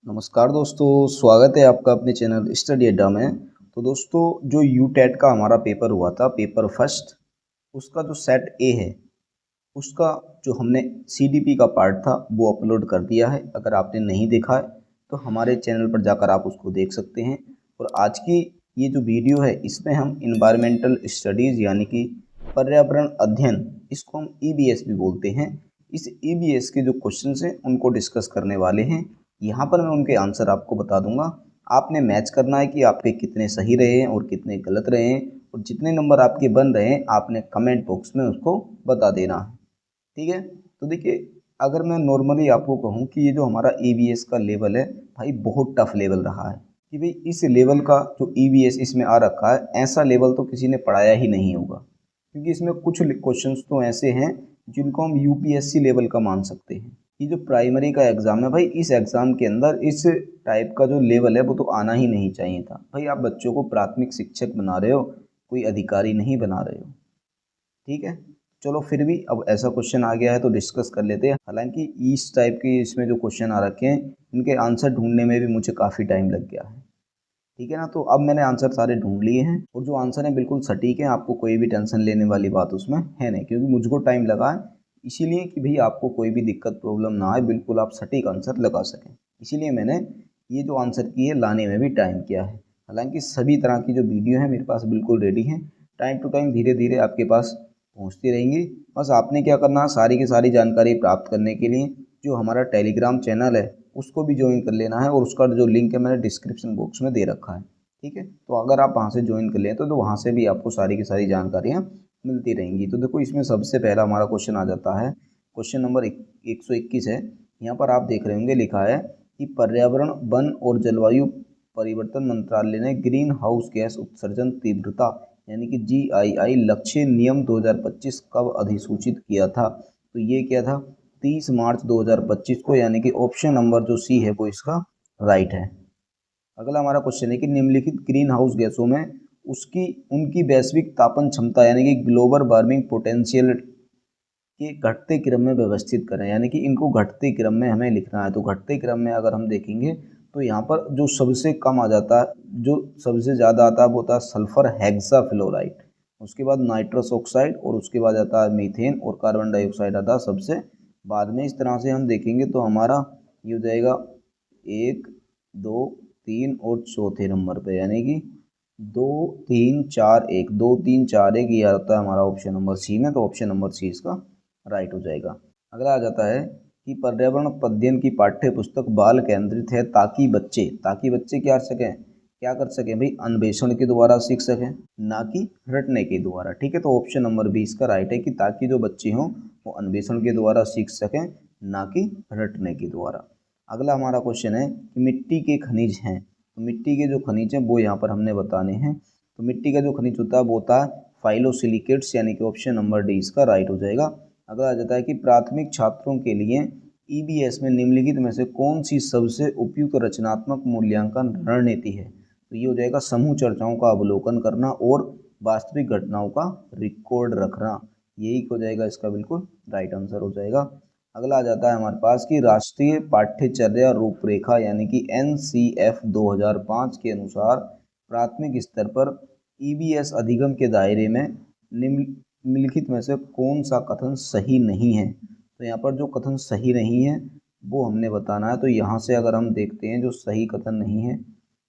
नमस्कार दोस्तों, स्वागत है आपका अपने चैनल स्टडी अड्डा में। तो दोस्तों, जो यूटेट का हमारा पेपर हुआ था, पेपर फर्स्ट, उसका जो सेट ए है, उसका जो हमने सीडीपी का पार्ट था वो अपलोड कर दिया है। अगर आपने नहीं देखा है तो हमारे चैनल पर जाकर आप उसको देख सकते हैं। और आज की ये जो वीडियो है, इसमें हम इन्वायरमेंटल स्टडीज़ यानी कि पर्यावरण अध्ययन, इसको हम ईबीएस भी बोलते हैं, इस ईबीएस के जो क्वेश्चंस हैं उनको डिस्कस करने वाले हैं। यहाँ पर मैं उनके आंसर आपको बता दूंगा। आपने मैच करना है कि आपके कितने सही रहे हैं और कितने गलत रहे हैं, और जितने नंबर आपके बन रहे हैं आपने कमेंट बॉक्स में उसको बता देना है। ठीक है। तो देखिए, अगर मैं नॉर्मली आपको कहूँ कि ये जो हमारा ईवीएस का लेवल है भाई, बहुत टफ लेवल रहा है। कि भाई इस लेवल का जो ईवीएस इसमें आ रखा है, ऐसा लेवल तो किसी ने पढ़ाया ही नहीं होगा। क्योंकि इसमें कुछ क्वेश्चंस तो ऐसे हैं जिनको हम यूपीएससी लेवल का मान सकते हैं। ये जो प्राइमरी का एग्ज़ाम है भाई, इस एग्ज़ाम के अंदर इस टाइप का जो लेवल है वो तो आना ही नहीं चाहिए था। भाई आप बच्चों को प्राथमिक शिक्षक बना रहे हो, कोई अधिकारी नहीं बना रहे हो। ठीक है। चलो फिर भी अब ऐसा क्वेश्चन आ गया है तो डिस्कस कर लेते हैं। हालांकि इस टाइप के इसमें जो क्वेश्चन आ रखे हैं, इनके आंसर ढूंढने में भी मुझे काफ़ी टाइम लग गया है। ठीक है ना। तो अब मैंने आंसर सारे ढूंढ लिए हैं, और जो आंसर है बिल्कुल सटीक है। आपको कोई भी टेंशन लेने वाली बात उसमें है नहीं, क्योंकि मुझको टाइम लगा है। इसीलिए कि भाई आपको कोई भी दिक्कत प्रॉब्लम ना आए, बिल्कुल आप सटीक आंसर लगा सकें। इसीलिए मैंने ये जो आंसर की है लाने में भी टाइम किया है। हालांकि सभी तरह की जो वीडियो है मेरे पास बिल्कुल रेडी हैं, टाइम टू टाइम धीरे धीरे आपके पास पहुँचती रहेंगी। बस आपने क्या करना है, सारी की सारी जानकारी प्राप्त करने के लिए जो हमारा टेलीग्राम चैनल है उसको भी ज्वाइन कर लेना है, और उसका जो लिंक है मैंने डिस्क्रिप्शन बॉक्स में दे रखा है। ठीक है। तो अगर आप वहाँ से ज्वाइन कर लें तो वहाँ से भी आपको सारी की सारी जानकारियाँ मिलती रहेंगी। तो देखो, इसमें सबसे पहला हमारा क्वेश्चन आ जाता है। क्वेश्चन नंबर 121 है। यहाँ पर आप देख रहे होंगे, लिखा है कि पर्यावरण, वन और जलवायु परिवर्तन मंत्रालय ने ग्रीन हाउस गैस उत्सर्जन तीव्रता यानी कि GII लक्ष्य नियम 2025 कब अधिसूचित किया था। तो ये क्या था, 30 मार्च 2025 को, यानी कि ऑप्शन नंबर जो सी है वो इसका राइट है। अगला हमारा क्वेश्चन है कि निम्नलिखित ग्रीन हाउस गैसों में उसकी उनकी वैश्विक तापन क्षमता यानी कि ग्लोबल वार्मिंग पोटेंशियल के घटते क्रम में व्यवस्थित करें। यानी कि इनको घटते क्रम में हमें लिखना है। तो घटते क्रम में अगर हम देखेंगे तो यहाँ पर जो सबसे कम आ जाता है, जो सबसे ज़्यादा आता है वो होता है सल्फर हेक्साफ्लोराइड, उसके बाद नाइट्रस ऑक्साइड, और उसके बाद आता है मीथेन, और कार्बन डाइऑक्साइड आता है सबसे बाद में। इस तरह से हम देखेंगे तो हमारा ये हो जाएगा 1, 2, 3 और चौथे नंबर पे, यानी कि 2, 3, 4, 1, 2, 3, 4, 1 ये आता है हमारा ऑप्शन नंबर सी में। तो ऑप्शन नंबर सी इसका राइट हो जाएगा। अगला आ जाता है कि पर्यावरण अध्ययन की पाठ्य पुस्तक बाल केंद्रित है ताकि बच्चे क्या कर सकें भाई, अन्वेषण के द्वारा सीख सकें, ना कि रटने के द्वारा। ठीक है। तो ऑप्शन नंबर बी इसका राइट है कि ताकि जो बच्चे हों वो अन्वेषण के द्वारा सीख सकें, ना कि रटने के द्वारा। अगला हमारा क्वेश्चन है कि मिट्टी के खनिज हैं। तो मिट्टी के जो खनिज हैं वो यहाँ पर हमने बताने हैं। तो मिट्टी का जो खनिज होता है वो होता है फाइलोसिलिकेट्स, यानी कि ऑप्शन नंबर डी इसका राइट हो जाएगा। अगला आ जाता है कि प्राथमिक छात्रों के लिए ईबीएस में निम्नलिखित में से कौन सी सबसे उपयुक्त रचनात्मक मूल्यांकन रणनीति है। तो ये हो जाएगा समूह चर्चाओं का अवलोकन करना और वास्तविक घटनाओं का रिकॉर्ड रखना। यही हो जाएगा इसका बिल्कुल राइट आंसर हो जाएगा। अगला आ जाता है हमारे पास कि राष्ट्रीय पाठ्यचर्या रूपरेखा यानी कि NCF 2005 के अनुसार प्राथमिक स्तर पर ईबीएस अधिगम के दायरे में निम्नलिखित में से कौन सा कथन सही नहीं है। तो यहाँ पर जो कथन सही नहीं है वो हमने बताना है। तो यहाँ से अगर हम देखते हैं जो सही कथन नहीं है,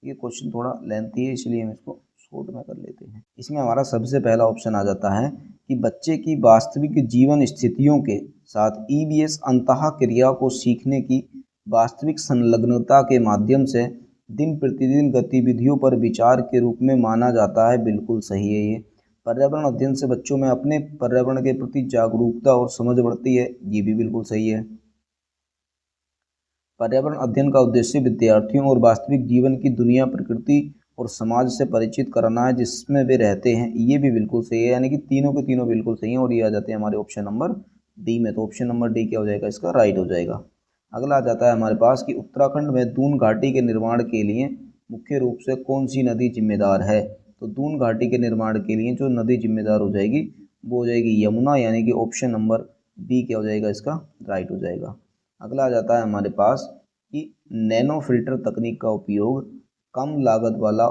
ये क्वेश्चन थोड़ा लेंथी है इसलिए हम इसको शॉर्ट में कर लेते हैं। इसमें हमारा सबसे पहला ऑप्शन आ जाता है कि बच्चे की वास्तविक जीवन स्थितियों के साथ ईबीएस अंतः क्रिया को सीखने की वास्तविक संलग्नता के माध्यम से दिन प्रतिदिन गतिविधियों पर विचार के रूप में माना जाता है। बिल्कुल सही है ये। पर्यावरण अध्ययन से बच्चों में अपने पर्यावरण के प्रति जागरूकता और समझ बढ़ती है, ये भी बिल्कुल सही है। पर्यावरण अध्ययन का उद्देश्य विद्यार्थियों और वास्तविक जीवन की दुनिया, प्रकृति और समाज से परिचित कराना है जिसमें वे रहते हैं, ये भी बिल्कुल सही है। यानी कि तीनों के तीनों बिल्कुल सही हैं, और ये आ जाते हैं हमारे ऑप्शन नंबर डी में। तो ऑप्शन नंबर डी क्या हो जाएगा, इसका राइट हो जाएगा। अगला आ जाता है हमारे पास कि उत्तराखंड में दून घाटी के निर्माण के लिए मुख्य रूप से कौन सी नदी जिम्मेदार है। तो दून घाटी के निर्माण के लिए जो नदी जिम्मेदार हो जाएगी वो हो जाएगी यमुना, यानी कि ऑप्शन नंबर बी क्या हो जाएगा, इसका राइट हो जाएगा। अगला आ जाता है हमारे पास कि नैनो फिल्टर तकनीक का उपयोग कम लागत वाला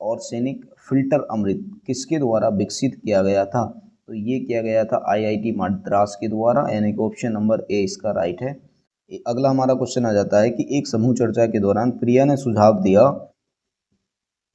ऑर्सेनिक फिल्टर अमृत किसके द्वारा विकसित किया गया था? तो ये किया गया था आईआईटी मद्रास के द्वारा, यानी कि ऑप्शन नंबर ए इसका राइट है। अगला हमारा क्वेश्चन आ जाता है कि एक समूह चर्चा के दौरान प्रिया ने सुझाव दिया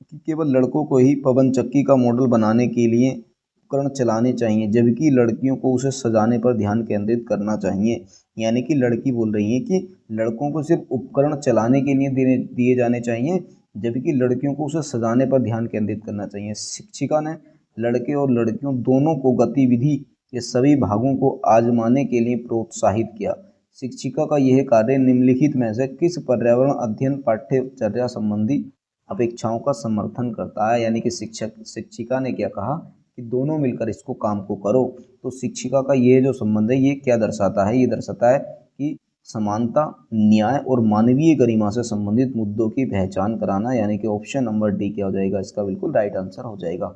कि केवल लड़कों को ही पवन चक्की का मॉडल बनाने के लिए उपकरण चलाने चाहिए, जबकि लड़कियों को उसे सजाने पर ध्यान केंद्रित करना चाहिए। यानी कि लड़की बोल रही है कि लड़कों को सिर्फ उपकरण चलाने के लिए दिए जाने चाहिए, जबकि लड़कियों को उसे सजाने पर ध्यान केंद्रित करना चाहिए। शिक्षिका ने लड़के और लड़कियों दोनों को गतिविधि के सभी भागों को आजमाने के लिए प्रोत्साहित किया। शिक्षिका का यह कार्य निम्नलिखित में से किस पर्यावरण अध्ययन पाठ्यचर्या संबंधी अपेक्षाओं का समर्थन करता है? यानी कि शिक्षिका ने क्या कहा कि दोनों मिलकर इसको काम को करो। तो शिक्षिका का ये जो संबंध है ये क्या दर्शाता है? ये दर्शाता है कि समानता, न्याय और मानवीय गरिमा से संबंधित मुद्दों की पहचान कराना, यानी कि ऑप्शन नंबर डी क्या हो जाएगा? इसका बिल्कुल राइट आंसर हो जाएगा।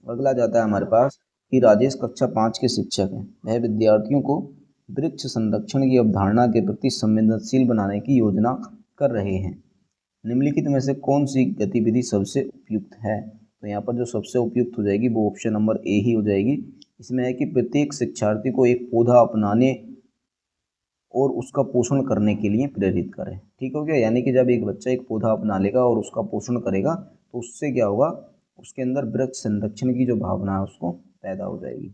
अगला जाता है हमारे पास कि राजेश कक्षा 5 के शिक्षक हैं, वह विद्यार्थियों को वृक्ष संरक्षण की अवधारणा के प्रति संवेदनशील बनाने की योजना कर रहे हैं। निम्नलिखित में से कौन सी गतिविधि सबसे उपयुक्त है? तो यहाँ पर जो सबसे उपयुक्त हो जाएगी वो ऑप्शन नंबर ए ही हो जाएगी। इसमें है कि प्रत्येक शिक्षार्थी को एक पौधा अपनाने और उसका पोषण करने के लिए प्रेरित करें। ठीक हो गया? यानी कि जब एक बच्चा एक पौधा अपना लेगा और उसका पोषण करेगा तो उससे क्या होगा, उसके अंदर वृक्ष संरक्षण की जो भावना है उसको पैदा हो जाएगी।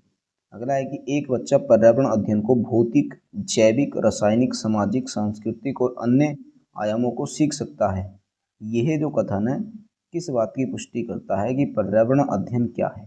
अगला है कि एक बच्चा पर्यावरण अध्ययन को भौतिक, जैविक, रासायनिक, सामाजिक, सांस्कृतिक और अन्य आयामों को सीख सकता है। यह जो कथन है किस बात की पुष्टि करता है कि पर्यावरण अध्ययन क्या है?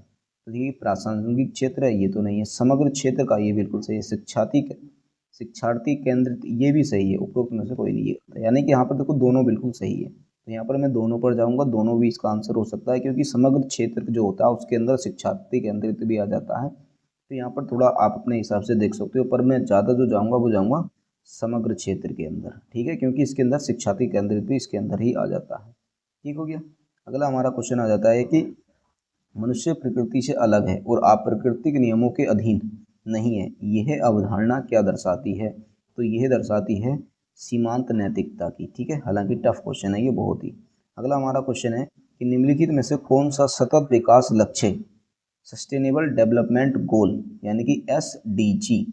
तो ये प्रासंगिक क्षेत्र है, ये तो नहीं है। समग्र क्षेत्र का ये बिल्कुल सही है। शिक्षार्थी केंद्रित ये भी सही है, उपरोक्त में से कोई नहीं है। यानी कि यहाँ पर देखो दोनों बिल्कुल सही है, तो यहाँ पर मैं दोनों पर जाऊँगा, दोनों भी इसका आंसर हो सकता है, क्योंकि समग्र क्षेत्र जो होता है उसके अंदर शिक्षार्थी केंद्रित भी आ जाता है। तो यहाँ पर थोड़ा आप अपने हिसाब से देख सकते हो, पर मैं ज़्यादा जो जाऊँगा वो जाऊँगा समग्र क्षेत्र के अंदर। ठीक है, क्योंकि इसके अंदर शिक्षार्थी केंद्रित भी इसके अंदर ही आ जाता है। ठीक हो गया? अगला हमारा क्वेश्चन आ जाता है कि मनुष्य प्रकृति से अलग है और अप्राकृतिक नियमों के अधीन नहीं है, यह अवधारणा क्या दर्शाती है? तो यह दर्शाती है सीमांत नैतिकता की। ठीक है, हालांकि टफ क्वेश्चन है ये बहुत ही। अगला हमारा क्वेश्चन है कि निम्नलिखित में से कौन सा सतत विकास लक्ष्य, सस्टेनेबल डेवलपमेंट गोल यानी कि SDG,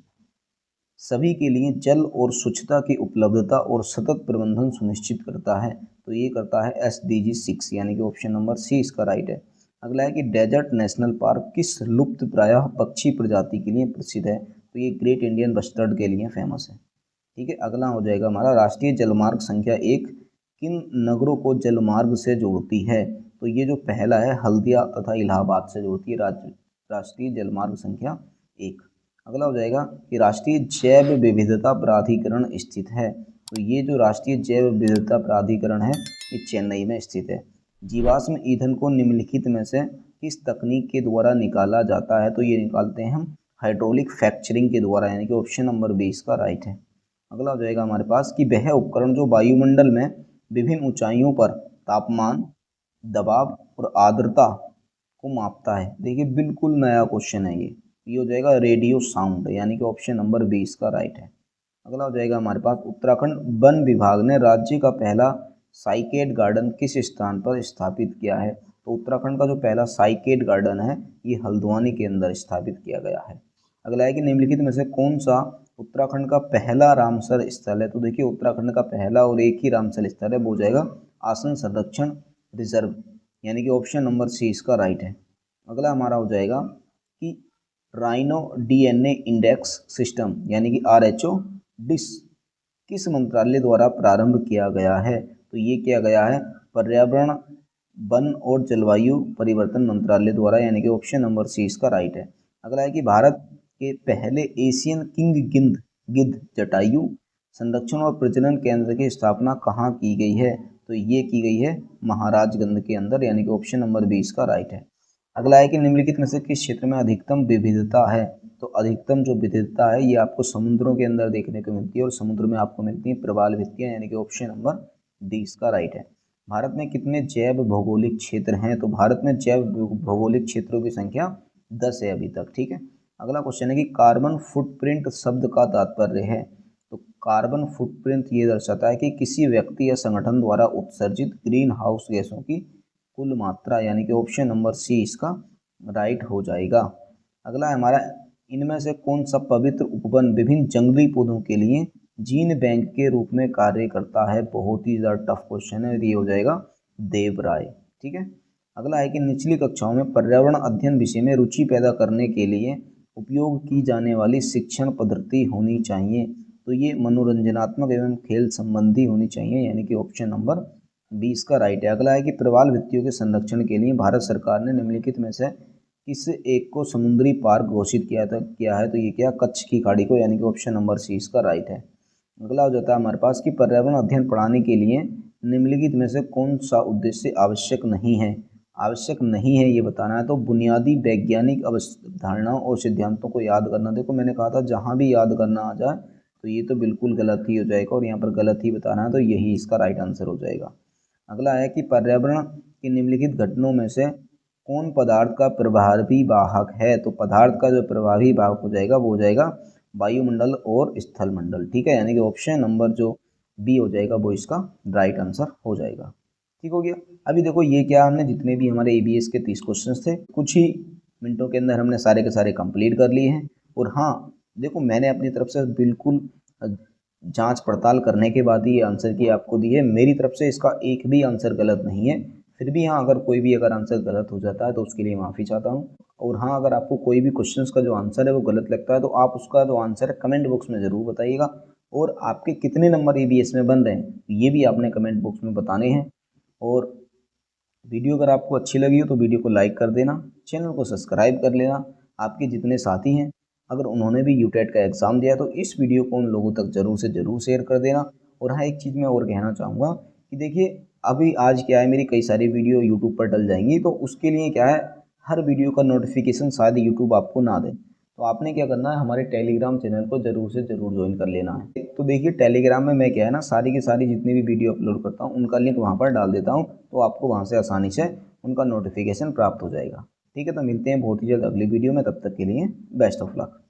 सभी के लिए जल और स्वच्छता की उपलब्धता और सतत प्रबंधन सुनिश्चित करता है? तो ये करता है SDG 6, यानी कि ऑप्शन नंबर सी इसका राइट है। अगला है कि डेजर्ट नेशनल पार्क किस लुप्त प्रायः पक्षी प्रजाति के लिए प्रसिद्ध है? तो ये ग्रेट इंडियन बस्टर्ड के लिए फेमस है। ठीक है, अगला हो जाएगा हमारा राष्ट्रीय जलमार्ग संख्या 1 किन नगरों को जलमार्ग से जोड़ती है? तो ये जो पहला है हल्दिया तथा इलाहाबाद से जोड़ती है राष्ट्रीय जलमार्ग संख्या 1। अगला हो जाएगा कि राष्ट्रीय जैव विविधता प्राधिकरण स्थित है? तो ये जो राष्ट्रीय जैव विविधता प्राधिकरण है ये चेन्नई में स्थित है। जीवाश्म ईंधन को निम्नलिखित में से किस तकनीक के द्वारा निकाला जाता है? तो ये निकालते हैं हम हाइड्रोलिक फ्रैक्चरिंग के द्वारा, यानी कि ऑप्शन नंबर बी इसका राइट है। अगला हो जाएगा हमारे पास कि वह उपकरण जो वायुमंडल में विभिन्न ऊंचाइयों पर तापमान, दबाव और आर्द्रता को मापता है। देखिए बिल्कुल नया क्वेश्चन है ये हो जाएगा रेडियो साउंड, यानी कि ऑप्शन नंबर 20 का राइट है। अगला हो जाएगा हमारे पास उत्तराखंड वन विभाग ने राज्य का पहला साइकेड गार्डन किस स्थान पर स्थापित किया है? तो उत्तराखंड का जो पहला साइकेड गार्डन है ये हल्द्वानी के अंदर स्थापित किया गया है। अगला है कि निम्नलिखित में से कौन सा उत्तराखंड का पहला रामसर स्थल है? तो देखिए उत्तराखंड का पहला और एक ही रामसर स्थल है, वो हो जाएगा आसन संरक्षण रिजर्व, यानी कि ऑप्शन नंबर सी इसका राइट है। अगला हमारा हो जाएगा कि राइनो DNA इंडेक्स सिस्टम यानी कि RHO डिस किस मंत्रालय द्वारा प्रारंभ किया गया है? तो ये किया गया है पर्यावरण, वन और जलवायु परिवर्तन मंत्रालय द्वारा, यानी कि ऑप्शन नंबर सी इसका राइट है। अगला है कि भारत के पहले एशियन किंग गिद्ध जटायु संरक्षण और प्रजनन केंद्र की स्थापना कहाँ की गई है? तो ये की गई है महाराजगंज के अंदर, यानी कि ऑप्शन नंबर 20 का राइट है। अगला है कि निम्नलिखित में से किस क्षेत्र में अधिकतम विविधता है? तो अधिकतम जो विविधता है ये आपको समुद्रों के अंदर देखने को मिलती है, और समुद्र में आपको मिलती है प्रवाल भित्तियां, यानी कि ऑप्शन नंबर डी इसका राइट है। भारत में कितने जैव भौगोलिक क्षेत्र हैं? तो भारत में जैव भौगोलिक क्षेत्रों की संख्या 10 है अभी तक। ठीक है, अगला क्वेश्चन है कि कार्बन फुटप्रिंट शब्द का तात्पर्य है? तो कार्बन फुटप्रिंट ये दर्शाता है कि किसी व्यक्ति या संगठन द्वारा उत्सर्जित ग्रीन हाउस गैसों की कुल मात्रा, यानी कि ऑप्शन नंबर सी इसका राइट हो जाएगा। अगला है हमारा, इनमें से कौन सा पवित्र उपवन विभिन्न जंगली पौधों के लिए जीन बैंक के रूप में कार्य करता है? बहुत ही ज़्यादा टफ क्वेश्चन है, ये हो जाएगा देवराय। ठीक है। अगला है कि निचली कक्षाओं में पर्यावरण अध्ययन विषय में रुचि पैदा करने के लिए उपयोग की जाने वाली शिक्षण पद्धति होनी चाहिए, तो ये मनोरंजनात्मक एवं खेल संबंधी होनी चाहिए, यानी कि ऑप्शन नंबर 20 का राइट है। अगला है कि प्रवाल भित्तियों के संरक्षण के लिए भारत सरकार ने निम्नलिखित में से किस एक को समुद्री पार्क घोषित किया है? तो ये क्या, कच्छ की खाड़ी को, यानी कि ऑप्शन नंबर सी इसका राइट है। अगला हो जाता है हमारे पास कि पर्यावरण अध्ययन पढ़ाने के लिए निम्नलिखित में से कौन सा उद्देश्य आवश्यक नहीं है? आवश्यक नहीं है ये बताना है, तो बुनियादी वैज्ञानिक अवधारणाओं और सिद्धांतों को याद करना। देखो मैंने कहा था जहाँ भी याद करना आ जाए तो ये तो बिल्कुल गलत ही हो जाएगा, और यहाँ पर गलत ही बताना है, तो यही इसका राइट आंसर हो जाएगा। अगला है कि पर्यावरण की निम्नलिखित घटनाओं में से कौन पदार्थ का प्रभावी वाहक है? तो पदार्थ का जो प्रभावी वाहक हो जाएगा वो हो जाएगा वायुमंडल और स्थलमंडल। ठीक है, यानी कि ऑप्शन नंबर जो बी हो जाएगा वो इसका राइट आंसर हो जाएगा। ठीक हो गया। अभी देखो ये क्या, हमने जितने भी हमारे EVS के 30 क्वेश्चंस थे कुछ ही मिनटों के अंदर हमने सारे के सारे कंप्लीट कर लिए हैं। और हाँ देखो, मैंने अपनी तरफ से बिल्कुल जांच पड़ताल करने के बाद ही ये आंसर की आपको दी है। मेरी तरफ से इसका एक भी आंसर गलत नहीं है। फिर भी हाँ, अगर कोई भी अगर आंसर गलत हो जाता है तो उसके लिए माफ़ी चाहता हूँ। और हाँ, अगर आपको कोई भी क्वेश्चंस का जो आंसर है वो गलत लगता है तो आप उसका जो आंसर है कमेंट बॉक्स में ज़रूर बताइएगा। और आपके कितने नंबर EVS में बन रहे हैं ये भी आपने कमेंट बॉक्स में बताने हैं। और वीडियो अगर आपको अच्छी लगी हो तो वीडियो को लाइक कर देना, चैनल को सब्सक्राइब कर लेना। आपके जितने साथी हैं अगर उन्होंने भी यूटेट का एग्ज़ाम दिया तो इस वीडियो को उन लोगों तक ज़रूर से ज़रूर शेयर कर देना। और हाँ, एक चीज़ मैं और कहना चाहूँगा कि देखिए अभी आज क्या है, मेरी कई सारी वीडियो यूट्यूब पर डल जाएंगी, तो उसके लिए क्या है, हर वीडियो का नोटिफिकेशन शायद यूट्यूब आपको ना दे, तो आपने क्या करना है, हमारे टेलीग्राम चैनल को ज़रूर से ज़रूर ज्वाइन कर लेना है। तो देखिए टेलीग्राम में मैं क्या है ना, सारी की सारी जितनी भी वीडियो अपलोड करता हूँ उनका लिंक वहाँ पर डाल देता हूँ, तो आपको वहाँ से आसानी से उनका नोटिफिकेशन प्राप्त हो जाएगा। ठीक है, तो मिलते हैं बहुत ही जल्द अगली वीडियो में, तब तक के लिए बेस्ट ऑफ लक।